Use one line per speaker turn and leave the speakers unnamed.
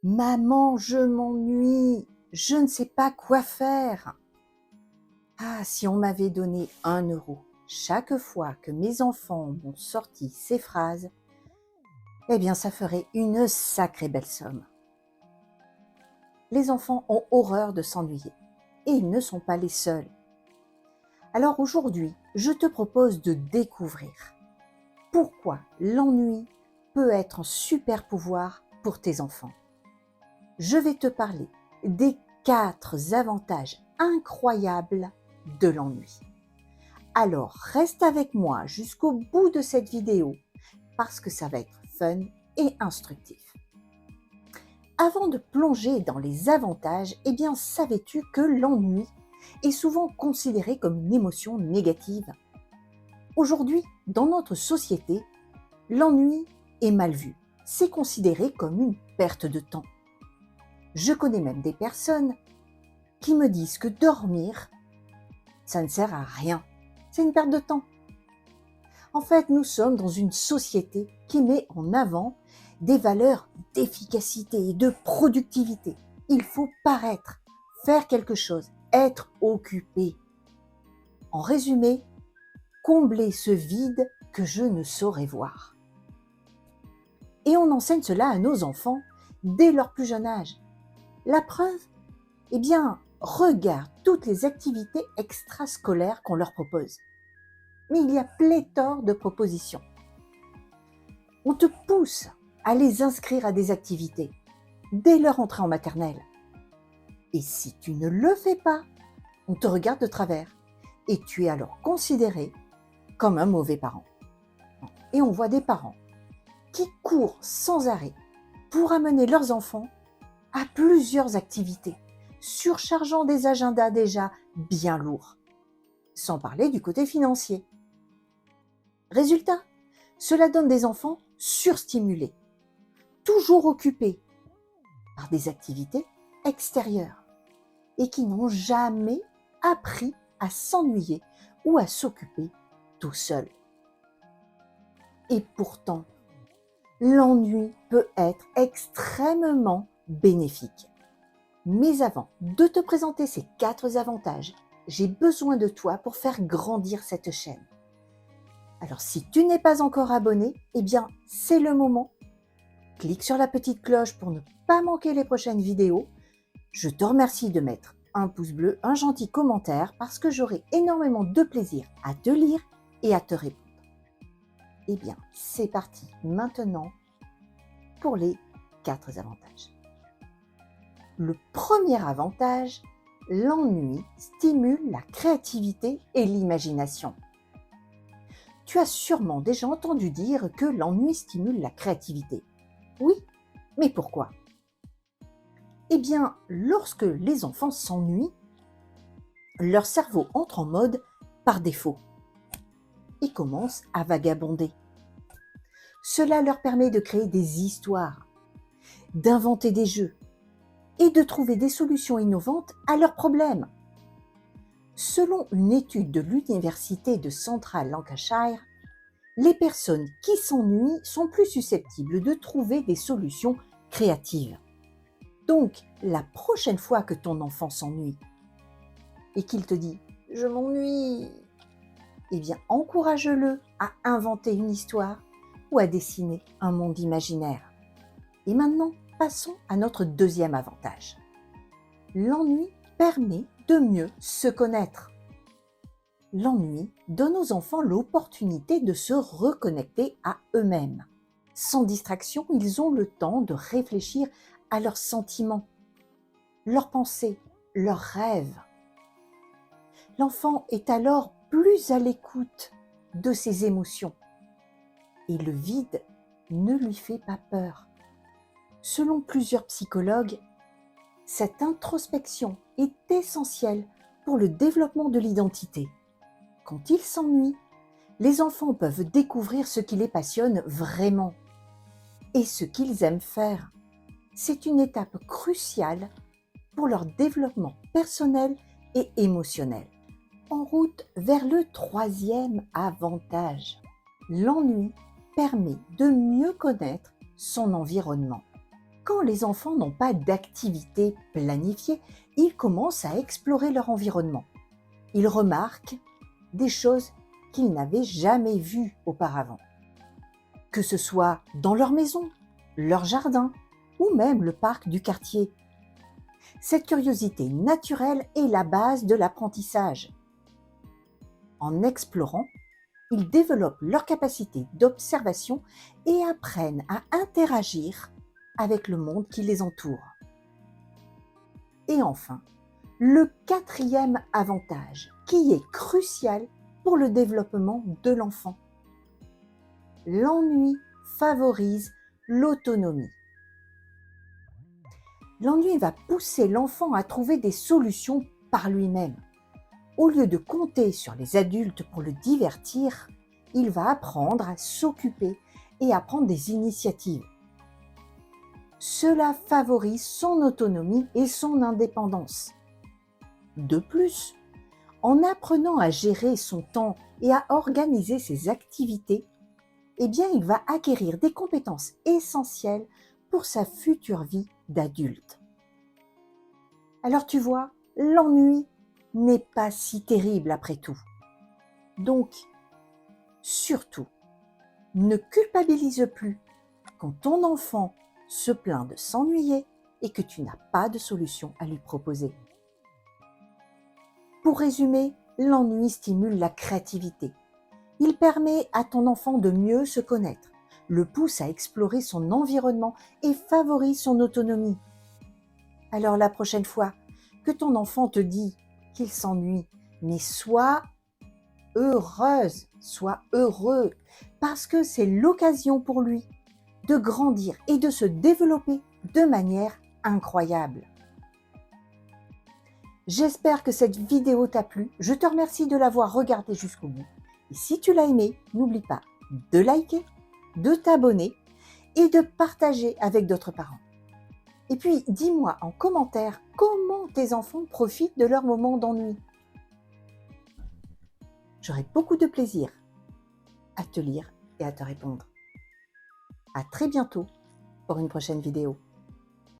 Maman, je m'ennuie, je ne sais pas quoi faire. Ah, si on m'avait donné 1 € chaque fois que mes enfants m'ont sorti ces phrases, eh bien ça ferait une sacrée belle somme. Les enfants ont horreur de s'ennuyer et ils ne sont pas les seuls. Alors aujourd'hui, je te propose de découvrir pourquoi l'ennui peut être un super pouvoir pour tes enfants. Je vais te parler des 4 avantages incroyables de l'ennui. Alors reste avec moi jusqu'au bout de cette vidéo parce que ça va être fun et instructif. Avant de plonger dans les avantages, eh bien savais-tu que l'ennui est souvent considéré comme une émotion négative? Aujourd'hui, dans notre société, l'ennui est mal vu. C'est considéré comme une perte de temps. Je connais même des personnes qui me disent que dormir, ça ne sert à rien. C'est une perte de temps. En fait, nous sommes dans une société qui met en avant des valeurs d'efficacité et de productivité. Il faut paraître, faire quelque chose, être occupé. En résumé, combler ce vide que je ne saurais voir. Et on enseigne cela à nos enfants dès leur plus jeune âge. La preuve? Eh bien, regarde toutes les activités extrascolaires qu'on leur propose. Mais il y a pléthore de propositions. On te pousse à les inscrire à des activités dès leur entrée en maternelle. Et si tu ne le fais pas, on te regarde de travers et tu es alors considéré comme un mauvais parent. Et on voit des parents qui courent sans arrêt pour amener leurs enfants à plusieurs activités, surchargeant des agendas déjà bien lourds, sans parler du côté financier. Résultat, cela donne des enfants surstimulés, toujours occupés par des activités extérieures et qui n'ont jamais appris à s'ennuyer ou à s'occuper tout seuls. Et pourtant, l'ennui peut être extrêmement bénéfique. Mais avant de te présenter ces 4 avantages, j'ai besoin de toi pour faire grandir cette chaîne. Alors si tu n'es pas encore abonné, eh bien c'est le moment. Clique sur la petite cloche pour ne pas manquer les prochaines vidéos. Je te remercie de mettre un pouce bleu, un gentil commentaire parce que j'aurai énormément de plaisir à te lire et à te répondre. Eh bien, c'est parti maintenant pour les 4 avantages. Le premier avantage, l'ennui stimule la créativité et l'imagination. Tu as sûrement déjà entendu dire que l'ennui stimule la créativité. Oui, mais pourquoi? Eh bien, lorsque les enfants s'ennuient, leur cerveau entre en mode par défaut et commence à vagabonder. Cela leur permet de créer des histoires, d'inventer des jeux et de trouver des solutions innovantes à leurs problèmes. Selon une étude de l'Université de Central Lancashire, les personnes qui s'ennuient sont plus susceptibles de trouver des solutions créatives. Donc, la prochaine fois que ton enfant s'ennuie et qu'il te dit « je m'ennuie », eh bien, encourage-le à inventer une histoire ou à dessiner un monde imaginaire. Et maintenant, passons à notre deuxième avantage. L'ennui permet de mieux se connaître. L'ennui donne aux enfants l'opportunité de se reconnecter à eux-mêmes. Sans distraction, ils ont le temps de réfléchir à leurs sentiments, leurs pensées, leurs rêves. L'enfant est alors plus à l'écoute de ses émotions et le vide ne lui fait pas peur. Selon plusieurs psychologues, cette introspection est essentielle pour le développement de l'identité. Quand ils s'ennuient, les enfants peuvent découvrir ce qui les passionne vraiment et ce qu'ils aiment faire. C'est une étape cruciale pour leur développement personnel et émotionnel. En route vers le troisième avantage. L'ennui permet de mieux connaître son environnement. Quand les enfants n'ont pas d'activité planifiée, ils commencent à explorer leur environnement. Ils remarquent des choses qu'ils n'avaient jamais vues auparavant. Que ce soit dans leur maison, leur jardin ou même le parc du quartier. Cette curiosité naturelle est la base de l'apprentissage. En explorant, ils développent leur capacité d'observation et apprennent à interagir avec le monde qui les entoure. Et enfin, le quatrième avantage, qui est crucial pour le développement de l'enfant. L'ennui favorise l'autonomie. L'ennui va pousser l'enfant à trouver des solutions par lui-même. Au lieu de compter sur les adultes pour le divertir, il va apprendre à s'occuper et à prendre des initiatives. Cela favorise son autonomie et son indépendance. De plus, en apprenant à gérer son temps et à organiser ses activités, il va acquérir des compétences essentielles pour sa future vie d'adulte. Alors tu vois, l'ennui n'est pas si terrible après tout. Donc, surtout, ne culpabilise plus quand ton enfant se plaint de s'ennuyer et que tu n'as pas de solution à lui proposer. Pour résumer, l'ennui stimule la créativité. Il permet à ton enfant de mieux se connaître, le pousse à explorer son environnement et favorise son autonomie. Alors la prochaine fois que ton enfant te dit qu'il s'ennuie, mais sois heureuse, sois heureux, parce que c'est l'occasion pour lui de grandir et de se développer de manière incroyable. J'espère que cette vidéo t'a plu. Je te remercie de l'avoir regardée jusqu'au bout. Et si tu l'as aimé, n'oublie pas de liker, de t'abonner et de partager avec d'autres parents. Et puis, dis-moi en commentaire comment tes enfants profitent de leur moment d'ennui. J'aurai beaucoup de plaisir à te lire et à te répondre. À très bientôt pour une prochaine vidéo.